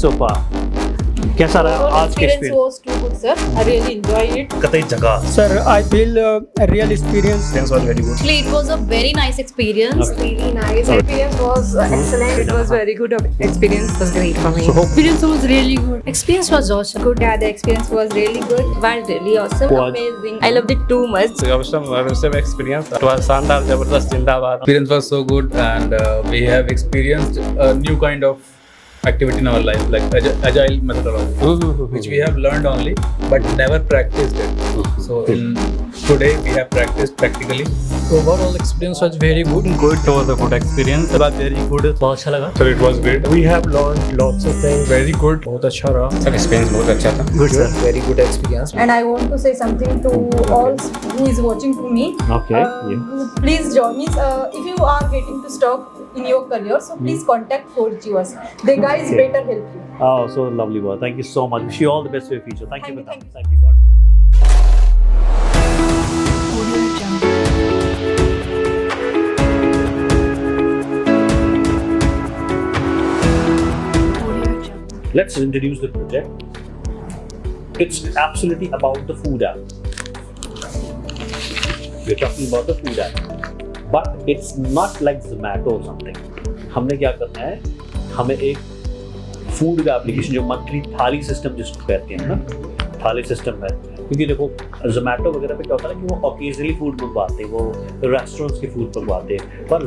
so far? कैसा रहा आज के experience was too good, sir. I really enjoyed it. कतई जगह Sir, I feel a real experience. experience was very good. Actually, it was a very nice experience. Okay. Really nice. Experience was excellent. It was very good. Experience was great for me. Experience was really good. Experience was awesome. Good. Yeah, the experience was really good. Was really awesome. Was- Amazing. I loved it too much. Awesome experience. It was Sandar Jabardast Zindabad. Experience was so good, and we have experienced a new kind of activity in our life, like agile methodology, which we have learned only but never practiced it. So today we have practiced practically. Overall experience was very good. Good was a good experience. It was very good. बहुत अच्छा लगा. So it was great. We have learned lots of things. Very good. बहुत अच्छा रहा. Sir, experience बहुत अच्छा था. Good sir. Very good experience. And I want to say something to all who is watching to me. Okay. Please join me. If you are getting to stop in your career, so please contact Forgius. The guys Okay. better help you. Oh, so lovely boy. Thank you so much. Wish you all the best for your future. Thank you, Thank madam. you. Thank you. God bless. Let's introduce the project. It's absolutely about the food app. We're talking about the food app. But it's not like Zomato or something. हमने क्या करना है? हमें एक food का application जो monthly थाली system जिसको कहते हैं ना, थाली सिस्टम है. क्योंकि देखो जोमेटो वगैरह पे क्या होता है ना कि वो ऑकेजनली फूड मंगवाते हैं, वो रेस्टोरेंट्स के फूड मंगवाते हैं, पर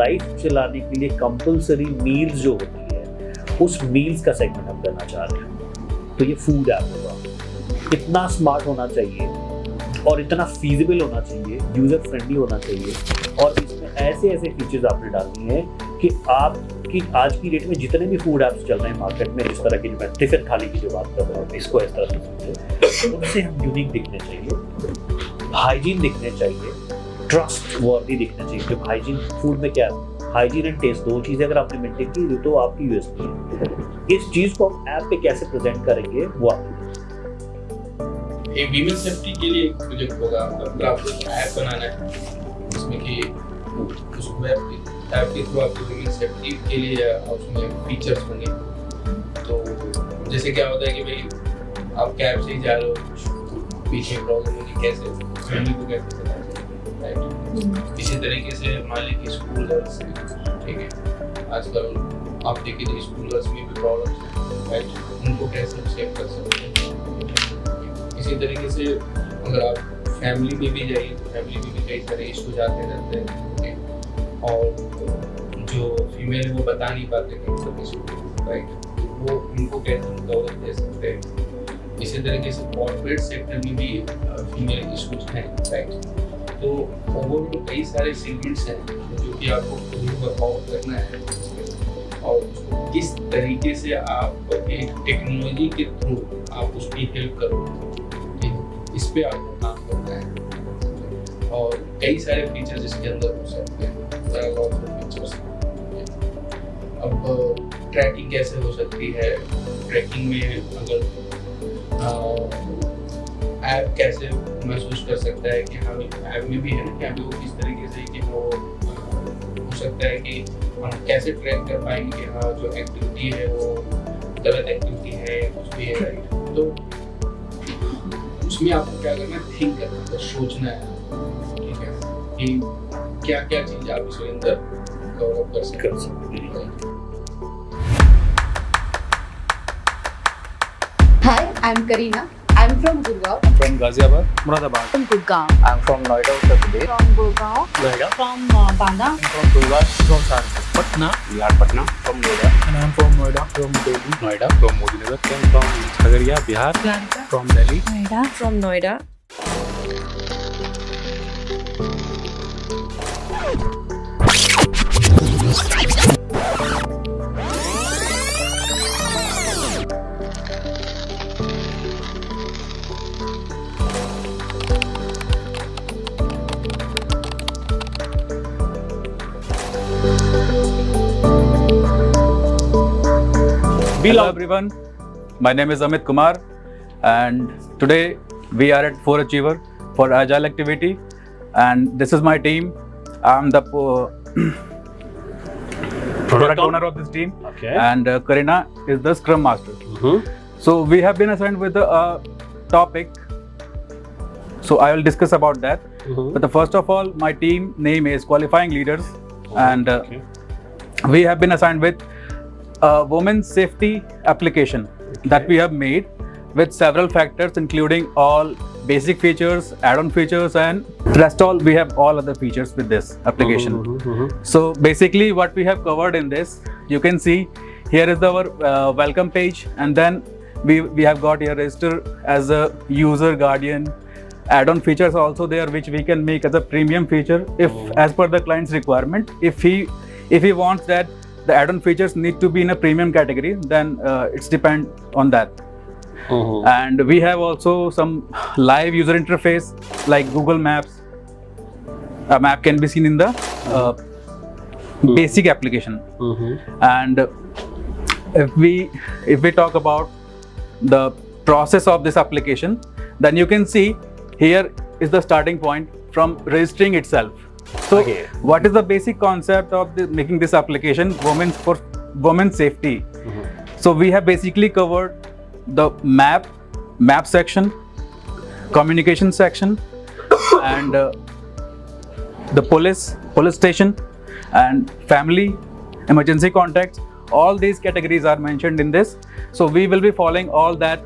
लाइफ चलाने के लिए कंपलसरी मील्स जो होती है उस मील्स का सेगमेंट हम करना चाह रहे हैं. तो ये फूड ऐप होगा. इतना स्मार्ट होना चाहिए और इतना फीजिबल होना चाहिए, यूज़र फ्रेंडली होना चाहिए, और इसमें ऐसे ऐसे फीचर्स आपने डालनी है कि आपकी आज की डेट में जितने भी फूड ऐप्स चल रहे हैं मार्केट में, इस तरह की जो मैं टिफिन थाली की जो बात कर रहा हूँ, इसको इस तरह से समझे, उनसे हम यूनिक दिखने चाहिए, हाइजीन दिखने चाहिए, ट्रस्ट वर्दी दिखने चाहिए. जब हाइजीन फूड में क्या है, हाइजीन एंड टेस्ट, दो चीज़ें अगर आपने मेंटेन की तो आपकी यूएसपी है. इस चीज़ को हम ऐप पे कैसे प्रेजेंट करेंगे वो आप एक वीमेन सेफ्टी के लिए एक प्रोजेक्ट होगा. अगर आपको ऐप बनाना है जिसमें कि उस ऐप के थ्रू आपको वीमेन सेफ्टी के लिए उसमें फीचर्स होंगे. तो जैसे क्या होता है कि भाई आप कैब से ही जा रहे हो, पीछे प्रॉब्लम होगी, कैसे फैमिली को कैसे चला सकते, राइट. इसी तरीके से मान लीजिए स्कूल गर्ल्स, ठीक है, आजकल आप देखिए तो स्कूल गर्ल्स में भी प्रॉब्लम्स हैं, राइट. उनको कैसे सेव कर सकते हैं. इसी तरीके से अगर आप फैमिली में भी जाइए तो फैमिली में भी कई सारे इशू जाते रहते हैं, और जो फीमेल वो बता नहीं पाते कई सब इशू, राइट. तो वो उनको कैसे हम कवर दे सकते हैं. इसी तरीके से कॉर्पोरेट सेक्टर में भी फीमेल इशूज हैं, राइट. तो ओवरऑल कई सारे सेगमेंट्स हैं जो कि आपको वर्कआउट करना है, और किस तरीके से आप एक टेक्नोलॉजी के थ्रू आप उसकी हेल्प करोगे, इस पे आपको काम करना है. और कई सारे फीचर्स इसके अंदर हो सकते हैं. अब ट्रैकिंग कैसे हो सकती है, ट्रैकिंग में अगर ऐप कैसे महसूस कर सकता है कि हाँ ऐप में भी है ना, क्या भी वो किस तरीके से कि वो हो सकता है कि हम कैसे ट्रैक कर पाएंगे कि हाँ जो एक्टिविटी है वो गलत एक्टिविटी है या कुछ भी है, राइट. तो उसमें आपको क्या करना है, थिंक करना है, सोचना है, ठीक है, कि क्या क्या चीज आप इसके अंदर कवर अप कर सकते हैं. Hi, I'm Karina. I'm from Gurgaon. From Ghaziabad, Muradabad. From Gurgaon. I'm from Noida, Uttar Pradesh. From Gurgaon. Noida. From Banda. From Durga. From Saharanpur. Patna. We are Patna. From Noida. And I'm from Noida, from Delhi. Noida. From Modinagar. From Khagariya, Bihar. From Delhi. Noida. From Noida. Hello everyone, my name is Amit Kumar, and today we are at 4Achiever for Agile Activity, and this is my team. I'm the product owner of this team, Okay. and Karina is the Scrum Master. Mhm. So we have been assigned with a topic. So I will discuss about that. Mhm. But first of all, my team name is Qualifying Leaders, and Okay. we have been assigned with a women's safety application that we have made with several factors, including all basic features, add-on features, and rest all. We have all other features with this application. So basically, what we have covered in this, you can see here is our welcome page, and then we have got here register as a user guardian. Add-on features are also there, which we can make as a premium feature if, as per the client's requirement. If he wants that the add-on features need to be in a premium category, then it's depend on that. And we have also some live user interface like Google Maps. A map can be seen in the basic application. And if we talk about the process of this application, then you can see here is the starting point from registering itself. So Okay. what is the basic concept of making this application for women's safety? So we have basically covered the map section, communication section, and the police station, and family, emergency contacts. All these categories are mentioned in this. So we will be following all that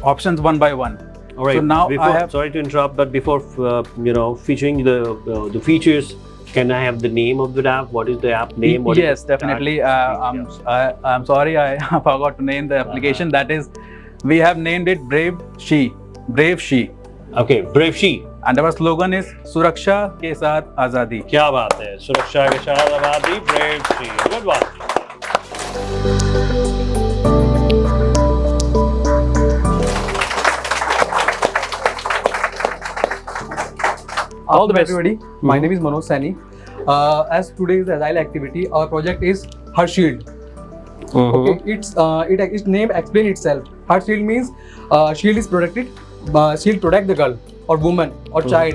options one by one. All right. So now before, I have. sorry to interrupt, but before featuring the features, can I have the name of the app? What is the app name? What is Yes, the definitely. details? I'm sorry, I forgot to name the application. That is, we have named it Brave She. Okay, Brave She. And our slogan is Suraksha ke saath Azadi. क्या बात है, सुरक्षा के साथ आबादी, Brave She. Good one. All the best. everybody. My name is Manoj Sani. As today's agile activity, our project is Her Shield. Okay, its name explain itself. Her Shield means shield is protected. Shield protect the girl or woman or child.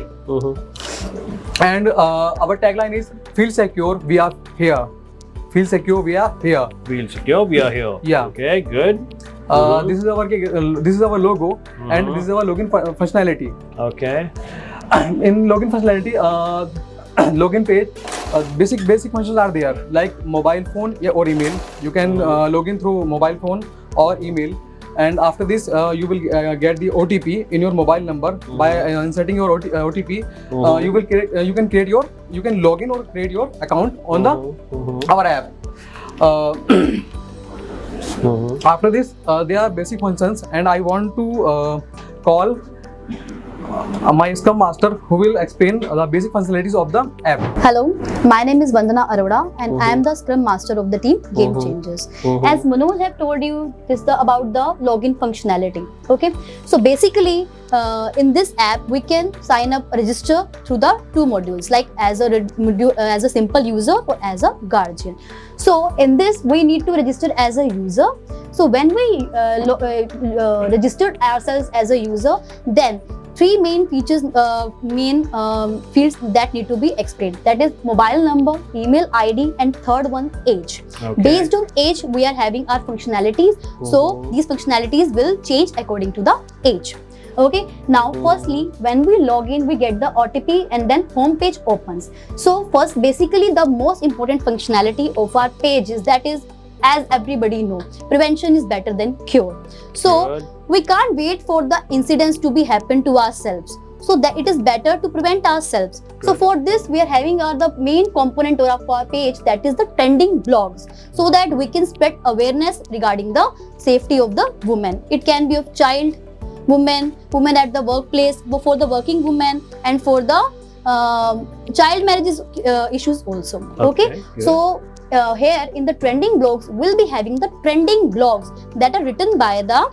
And our tagline is feel secure, we are here. Feel secure, we are here. Feel secure, we are here. Yeah. Okay, good. This is our logo, and this is our login functionality. Okay. In login functionality, login page, basic functions are there like mobile phone or email. You can log in through mobile phone or email, and after this you will get the OTP in your mobile number. By inserting your OTP, you can log in or create your account on our app. After this, there are basic functions, and I want to call my Scrum Master, who will explain the basic functionalities of the app. Hello, my name is Vandana Arora and I am the Scrum Master of the team Game Changers. As Manoj have told you, this is about the login functionality. Okay, so basically in this app we can sign up, register through the two modules, like as a simple user or as a guardian. So in this we need to register as a user. So when we registered ourselves as a user, then three main features, fields that need to be explained. That is mobile number, email ID, and third one age. Okay. Based on age, we are having our functionalities. So these functionalities will change according to the age. Okay. Now, firstly, when we log in, we get the OTP and then home page opens. So first, basically, the most important functionality of our page is that is, as everybody know, prevention is better than cure. So Good. we can't wait for the incidents to be happen to ourselves. So that it is better to prevent ourselves. So for this, we are having the main component of our page, that is the trending blogs, so that we can spread awareness regarding the safety of the woman. It can be of child, women at the workplace, for the working women, and for the child marriages issues also. Okay, good. so here in the trending blogs, we'll be having the trending blogs that are written by the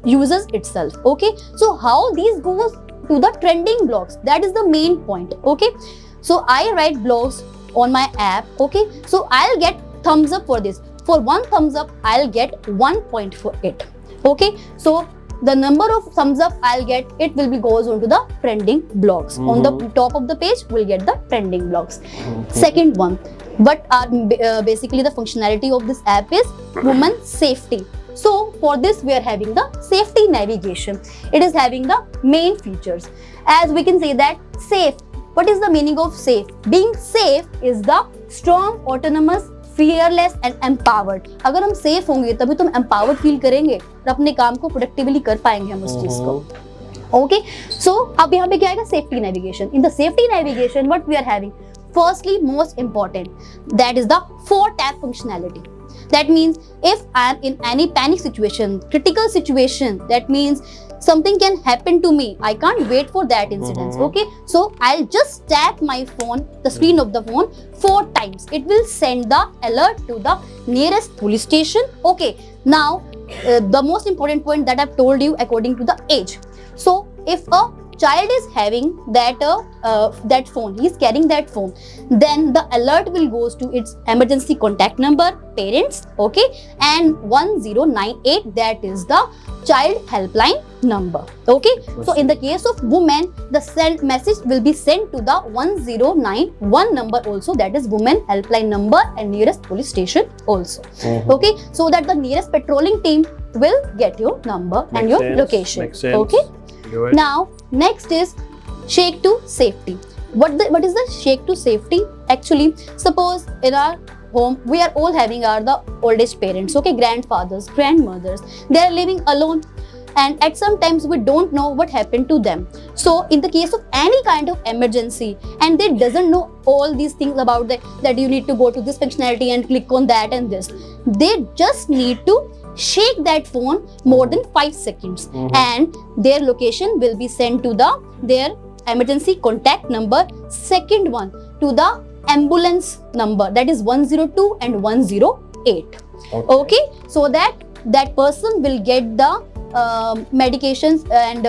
users itself. Okay, so how these goes to the trending blogs, that is the main point. Okay, so I write blogs on my app. Okay, so I'll get thumbs up for this. For one thumbs up, I'll get 1 point for it. Okay, so the number of thumbs up I'll get, it will be goes onto the trending blogs. On the top of the page, we'll get the trending blogs. Second one, what are basically the functionality of this app is women safety. So for this, we are having the safety navigation. It is having the main features. As we can say that safe. What is the meaning of safe? Being safe is the strong, autonomous, fearless and empowered. अगर हम safe होंगे तभी तो हम empowered feel करेंगे और अपने काम को productively कर पाएंगे हम उस चीज को. Okay, so अब यहाँ पे क्या आएगा? Safety navigation. In the safety navigation, what we are having? Firstly, most important, that is the 4-tap functionality. That means if I am in any panic situation, critical situation, that means something can happen to me. I can't wait for that incident. Okay, so I'll just tap my phone, the screen of the phone 4 times. It will send the alert to the nearest police station. Okay, now the most important point that I've told you according to the age. So if a child is having that that phone, he is carrying that phone, then the alert will goes to its emergency contact number, parents, okay, and 1098, that is the child helpline number. Okay, so in the case of women, the message will be sent to the 1091 number also, that is women helpline number and nearest police station also. Okay, so that the nearest patrolling team will get your number and your location. Okay, now next is shake to safety. What is the shake to safety? Actually, suppose in our home we are all having the old age parents, okay, grandfathers, grandmothers, they are living alone, and at some times we don't know what happened to them. So in the case of any kind of emergency and they doesn't know all these things about that you need to go to this functionality and click on that and this, they just need to shake that phone more than 5 seconds and their location will be sent to their emergency contact number, second one to the ambulance number, that is 102 and 108. Okay, so that person will get the medications and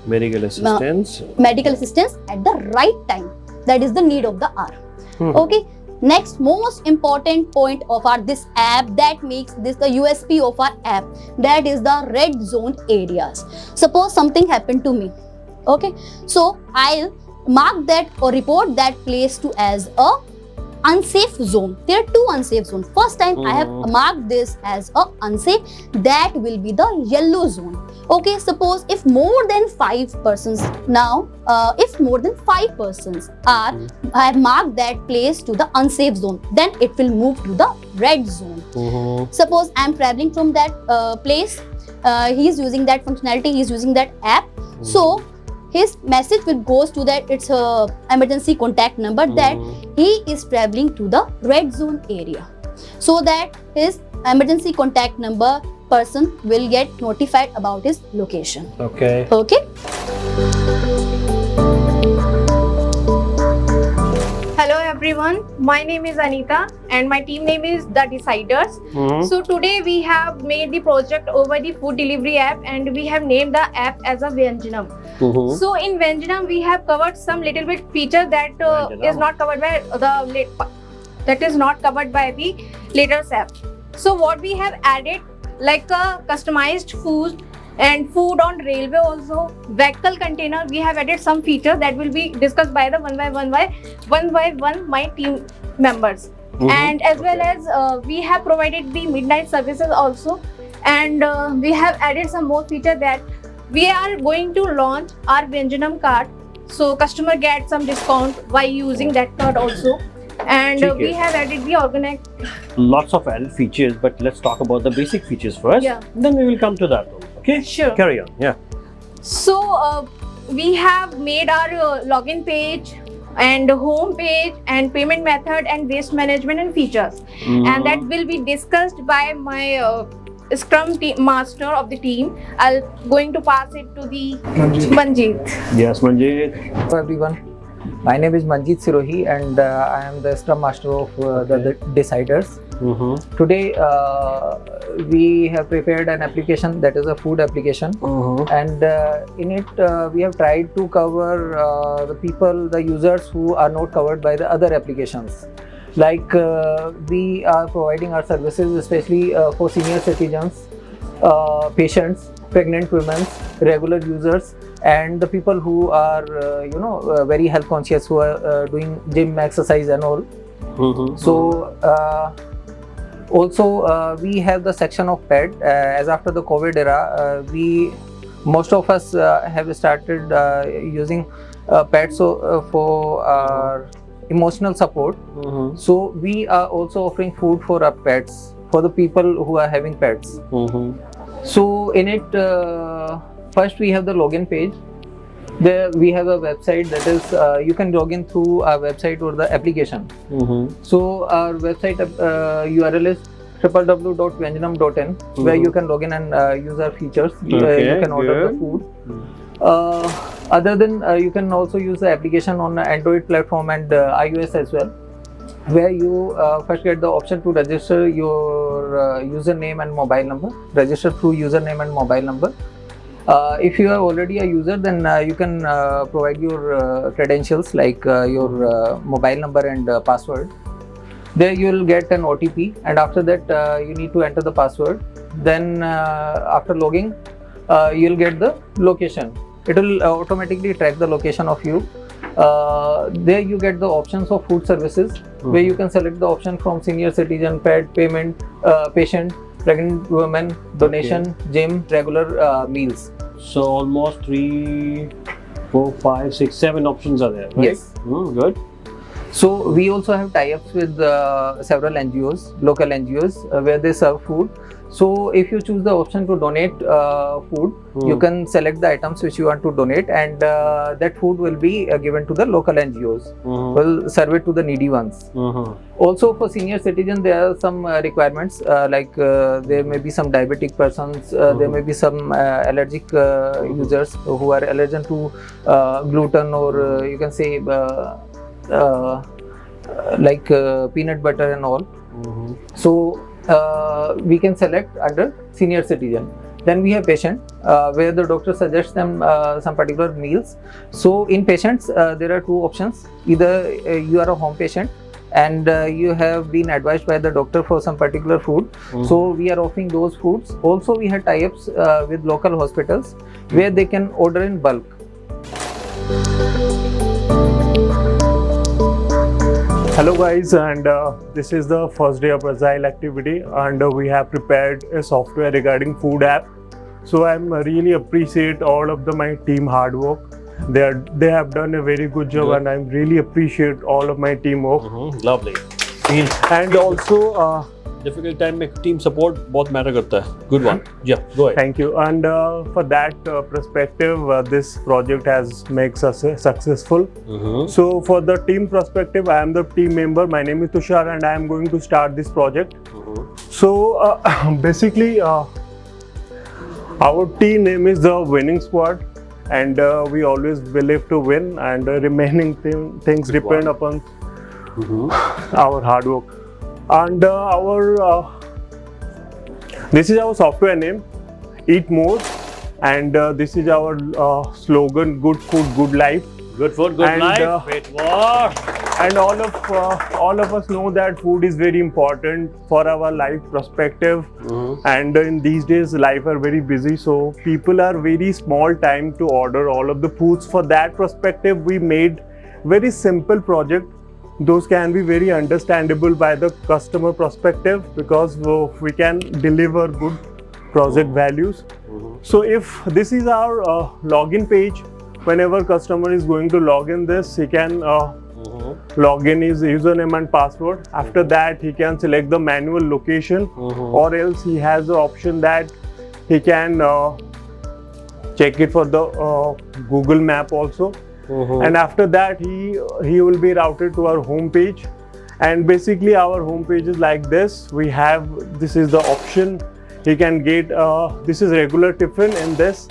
medical assistance at the right time. That is the need of the hour. Okay, next most important point of our this app that makes this the USP of our app, that is the red zone areas. Suppose something happened to me, okay, so I'll mark that or report that place to as a unsafe zone. There are 2 unsafe zones. First time I have marked this as a unsafe, that will be the yellow zone. Okay, suppose if more than 5 persons, now if more than 5 persons are, I have marked that place to the unsafe zone, then it will move to the red zone. Suppose I am traveling from that place, he is using that functionality, he is using that app, so his message will goes to that its emergency contact number that he is traveling to the red zone area, so that his emergency contact number person will get notified about his location. Okay. Okay. Hello everyone, my name is Anita and my team name is The Deciders. So today we have made the project over the food delivery app and we have named the app as a Vyanjanam. So in Vyanjanam we have covered some little bit feature that is not covered by the latest app. So what we have added, like a customized food and food on railway also, vehicle container, we have added some features that will be discussed by the one by one my team members. And as well as we have provided the midnight services also, and we have added some more feature that we are going to launch our Vyanjanam card, so customer get some discount by using that card also. And we have added the organic. Lots of added features, but let's talk about the basic features first. Yeah. Then we will come to that. Okay. Sure. Carry on. Yeah. So we have made our login page and home page and payment method and waste management and features, and that will be discussed by my Scrum master of the team. I'll going to pass it to the Manjeet. Yes, Manjeet. Hello everyone, my name is Manjeet Sirohi and I am the Scrum Master of the Deciders. Today we have prepared an application that is a food application, and in it we have tried to cover the users who are not covered by the other applications. Like we are providing our services especially for senior citizens, patients pregnant women, regular users, and the people who are very health conscious, who are doing gym exercise and all. So also we have the section of pet. As after the COVID era, most of us have started using pets for our emotional support. So we are also offering food for our pets, for the people who are having pets. So in it, first we have the login page. There we have a website, that is you can log in through our website or the application. So our website URL is www.vyanjanam.in, where you can log in and use our features. You can order the food. Other than you can also use the application on the Android platform and iOS as well, where you first get the option to register your username and mobile number. Register through username and mobile number. If you are already a user, then you can provide your credentials, like your mobile number and password. There you will get an OTP, and after that you need to enter the password. Then after logging, you will get the location. It will automatically track the location of you. There you get the options of food services, where you can select the option from senior citizen, pet, payment, patient, pregnant women, donation, gym, regular meals. So almost 3, 4, 5, 6, 7 options are there, right? Yes. Good. So we also have tie-ups with several NGOs, local NGOs, where they serve food. So if you choose the option to donate food, you can select the items which you want to donate, and that food will be given to the local NGOs. Will serve it to the needy ones. Also for senior citizens, there are some requirements, like there may be some diabetic persons, there may be some allergic users who are allergic to gluten, or you can say like peanut butter and all. So we can select under senior citizen. Then we have patient, where the doctor suggests them some particular meals. So in patients, there are two options. Either you are a home patient and you have been advised by the doctor for some particular food. So we are offering those foods. Also we have tie-ups with local hospitals, where they can order in bulk. Hello guys, and this is the first day of Agile activity, and we have prepared a software regarding food app. So I'm really appreciate all of my team hard work. They have done a very good job, and I really appreciate all of my teamwork. Lovely. And also difficult time में team support बहुत matter करता है. Good one. Yeah, go ahead. Thank you. And for that perspective, this project has made us successful. So for the team perspective, I am the team member. My name is Tushar, and I am going to start this project. So basically, our team name is the Winning Squad, and we always believe to win, and remaining things depend upon our hard work. And this is our software name, Eat More, and this is our slogan, Good Food, Good Life. Good food, good life. Great work. And all of us know that food is very important for our life perspective. And in these days, life are very busy, so people are very small time to order all of the foods. For that perspective, we made very simple project. Those can be very understandable by the customer perspective, because we can deliver good project values. So if this is our login page, whenever customer is going to log in this, he can log in his username and password. After that, he can select the manual location, or else he has the option that he can check it for the Google Map also. And after that, he will be routed to our home page. And basically our home page is like this. We have, this is the option. He can get this is regular tiffin. In this,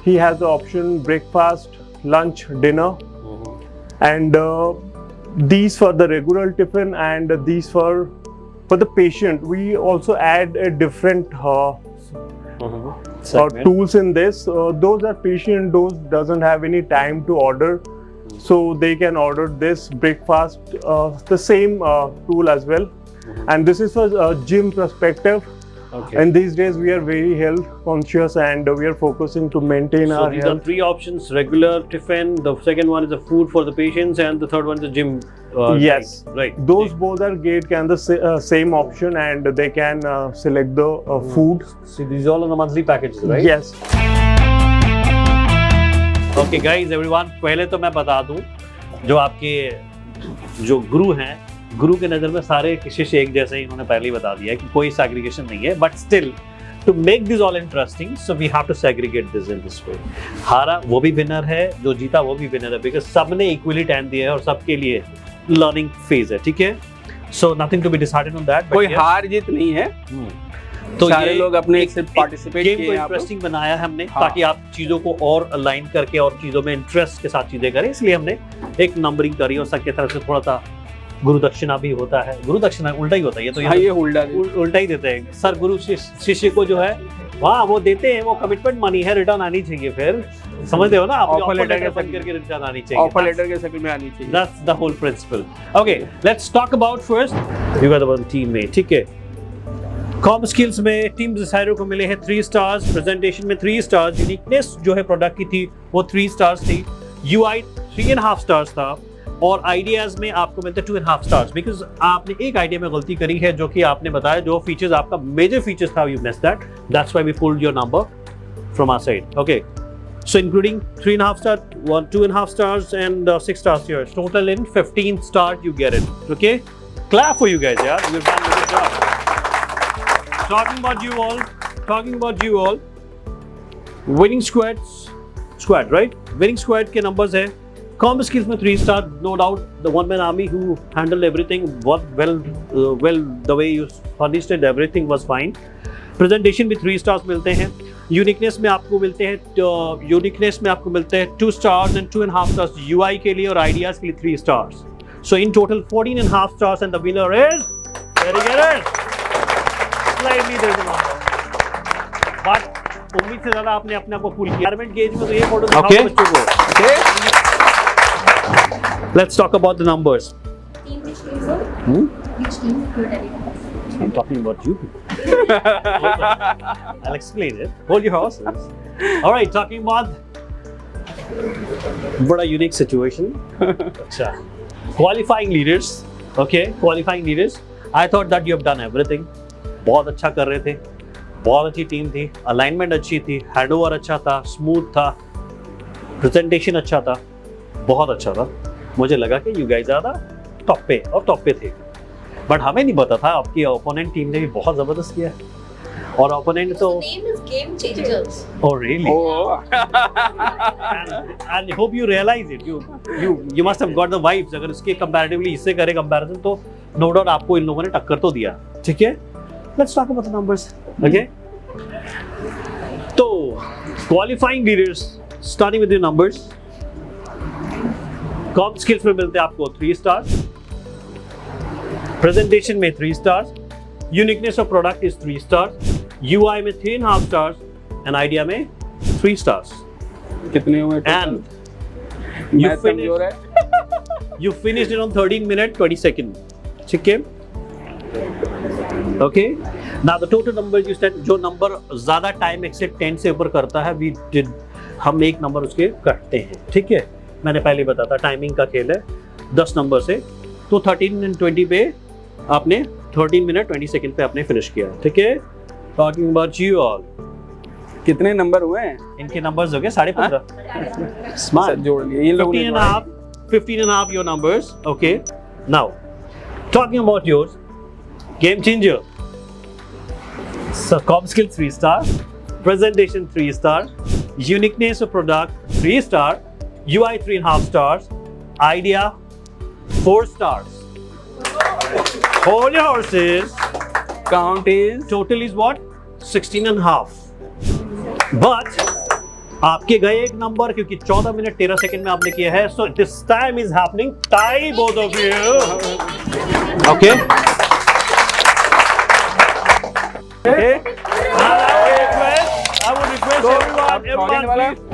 he has the option breakfast, lunch, dinner, and these for the regular tiffin, and these for the patient. We also add a different tools in this. Those are patient, those doesn't have any time to order, so they can order this breakfast, the same tool as well. And this is for gym perspective. Okay. And these days we are very health conscious and we are focusing to maintain So our these are health. 3 options: regular, tiffin. The second one is the food for the patients, and the third one is the gym. Yes. Right. Those both are great, can the same option, and they can select the food. So these are all on the monthly packages, right? Yes. Okay, guys, everyone. पहले तो मैं बता दूं, जो आपके जो गुरु हैं, गुरु के नज़र में सारे शिष्य एक जैसे ही, इन्होंने पहले ही बता दिया कि कोई सेग्रीगेशन नहीं है, but still to make this all interesting so we have to segregate this in this way. हारा वो भी विनर है, जो जीता वो भी विनर है, बिकॉज सबने इक्वली टाइम दिया है और सबके लिए लर्निंग फेज है, ठीक है? So nothing to be decided on that. कोई हार जीत नहीं है, तो सारे ये लोग अपने एक- से एक पार्टिसिपेट गेम किए को यहाँ पर। इंटरेस्टिंग बनाया है हमने, हाँ। ताकि आप चीजों को और अलाइन करके और चीजों में इंटरेस्ट के साथ चीजें करें, इसलिए हमने एक नंबरिंग करी और सबके तरफ से थोड़ा सा गुरु दक्षिणा भी होता है। गुरु दक्षिणा उल्टा ही होता है, ये तो हाँ, ये उल्टा उल्टा ही देते हैं सर। गुरु शिष्य को जो है वहाँ वो देते हैं, वो कमिटमेंट मनी है, रिटर्न आनी चाहिए, फिर समझते हो ना आप? Offer ऑफर letter लेटर के बन करके रिटर्न आनी चाहिए। ऑफर लेटर के शक्ल में आनी चाहिए। That's the whole principle. Okay, let's talk about first. You got the team में, ठीक है? कॉम स्किल्स में टीम डिसाइडर को मिले हैं 3 स्टार्स, प्रेजेंटेशन में 3 स्टार्स, यूनिकनेस जो है प्रोडक्ट की थी वो 3 स्टार्स थी, यूआई 3.5 स्टार्स था, और आइडियाज में आपको मिलते 2.5 स्टार्स, बिकॉज आपने एक आइडिया में गलती करी है, जो कि आपने बताया जो फीचर्स आपका मेजर फीचर्स था, you missed that, that's why we pulled your number from our side. Okay, so including 3.5 star, 2.5 stars and 6 stars here, total in 15 stars you get it. Okay, clap for you guys, yeah, you've done a good job. Talking about you all, winning squad, right? Winning squad के numbers है, com skills में 3 star, no doubt, the one man army who handle everything well, the way you furnished it, everything was fine. Presentation भी 3 stars मिलते हैं, uniqueness में आपको मिलते हैं 2 स्टार्स एंड 2.5 स्टार्स यूआई के लिए, और आइडियाज के लिए 3 stars, so in total 14.5 stars, and the winner is very good, slightly there is but उम्मीद से ज्यादा आपने अपने आप को फुल किया। एनवायरनमेंट गेज में तो ये फोटो दिखाओ Okay. बच्चों को। Let's talk about the numbers. Team which team, sir? Which team you're telling? I'm talking about you. I'll explain it. Hold your horses. All right, talking about बड़ा unique situation. अच्छा, qualifying leaders. Okay, qualifying leaders. I thought that you have done everything. बहुत अच्छा कर रहे थे, बहुत अच्छी team थी, अलाइनमेंट अच्छी थी, हैंडओवर अच्छा था, स्मूथ था, प्रेजेंटेशन अच्छा था, बहुत अच्छा था। मुझे लगा कि you guys are the top पे थे, बट हमें नहीं पता था आपकी ओपोनेंट टीम ने भी बहुत जबरदस्त किया है, और ओपोनेंट तो Name is Game Changers. oh really and I hope you realize it, you must have got the vibes। अगर इसके comparatively इससे करें comparison तो no doubt आपको इन लोगों ने टक्कर तो दिया, ठीक है? Let's talk about the numbers, okay? तो qualifying leaders, starting with the numbers, com skills में मिलते हैं आपको 3 स्टार्स, प्रेजेंटेशन में 3 stars, uniqueness of product is 3 stars, UI में 3.5 स्टार्स, एंड आइडिया में 3 स्टार्स। कितने हुए? And you finished it on 13 minutes 20 seconds, ठीक है? Okay, now the total numbers you said, जो नंबर ज्यादा टाइम एक्सेप्ट 10 से ऊपर करता है, हम एक नंबर उसके कटते हैं, ठीक है? मैंने पहले बताया था टाइमिंग का खेल है 10 नंबर से, तो 13 and 20 पे आपने 13 मिनट 20 सेकंड पे आपने फिनिश किया, ठीक है? टॉकिंग अबाउट यू ऑल, कितने नंबर हुए हैं? इनके नंबर्स हो गए 15.5 स्मार्ट, जोड़ लिए इन लोगों ने। 15 and a half your numbers, okay? Now talking about yours, game changer, so com skill 3 star, presentation 3 star, uniqueness of product 3 star, UI 3.5 stars, idea 4 stars. Hold your horses. Count is Total is what? 16 and a half. But आपके गए एक number, क्योंकि 14 minute 13 second में आपने किया है, so this time is happening tie both of you. Okay? Okay? I would request everyone, वाला please.